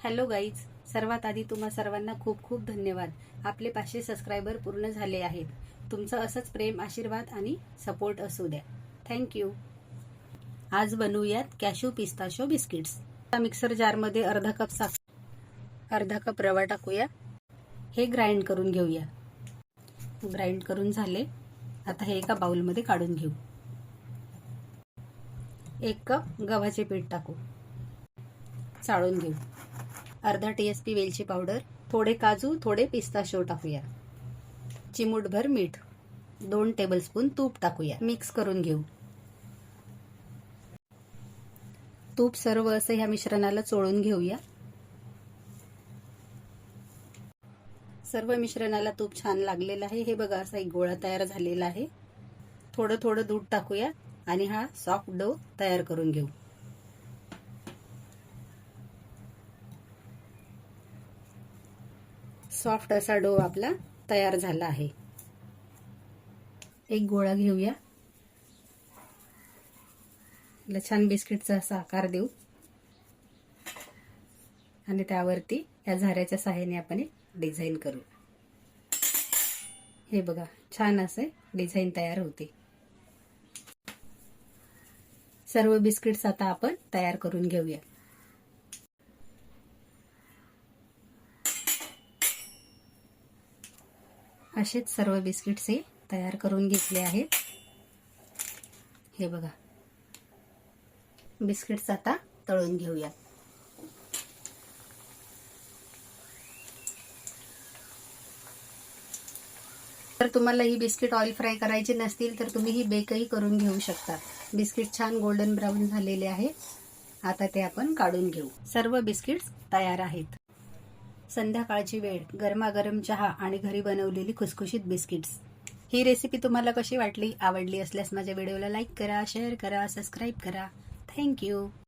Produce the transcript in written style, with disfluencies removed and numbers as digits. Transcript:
Hello guys, सर्वात आधी तुम्हा सर्वांना खूप खूप धन्यवाद. आपले 500 सबस्क्रायबर पूर्ण झाले आहेत. तुमचं असंच प्रेम, आशीर्वाद आणि सपोर्ट असू द्या. थँक्यू. आज बनवूयात कॅशू पिस्ताशो बिस्किट्स. मिक्सर जारमध्ये अर्धा कप रवा टाकूया. हे ग्राइंड करून घेऊया. ग्राइंड करून झाले. आता हे एका बाउलमध्ये काढून घेऊ. 1 कप गव्हाचे पीठ टाकू. चाळून घेऊ. अर्धा टीस्पून वेलची पावडर, थोडे काजू, थोडे पिस्ताशो टाकूया. चिमूटभर मीठ, 2 टेबलस्पून तूप टाकूया. मिक्स करून घेऊ. तूप सर्व असं ह्या मिश्रणाला चोळून घेऊया. सर्व मिश्रणाला तूप छान लागलेलं आहे. हे बघा, असा एक गोळा तयार झालेला आहे. थोडं थोडं दूध टाकूया आणि हा सॉफ्ट डो तयार करून घेऊ. सॉफ्ट असा डो आपला तयार झाला आहे. एक गोळा घेऊया. याला छान बिस्किटचा असा आकार देऊ आणि त्यावरती या झाऱ्याच्या सहाय्याने आपण एक डिझाईन करू. हे बघा, छान असे डिझाईन तयार होते. सर्व बिस्किट्स आता आपण तयार करून घेऊया. असेच सर्व बिस्किट्स हे तयार करून घेतले आहेत. हे बघा, बिस्किट्स आता तळून घेऊया. जर तुम्हाला ही बिस्किट ऑइल फ्राय करायची नसतील तर तुम्ही ही बेकही करून घेऊ शकता. बिस्किट छान गोल्डन ब्राऊन झालेले आहे. आता ते आपण काढून घेऊ. सर्व बिस्किट्स तयार आहेत. संध्याकाळची वेळ, गरमागरम चहा आणि घरी बनवलेली खुसखुशीत बिस्किट्स. ही रेसिपी तुम्हाला कशी वाटली? आवडली असल्यास माझ्या व्हिडिओला लाईक करा, शेअर करा, सबस्क्राईब करा. थँक्यू.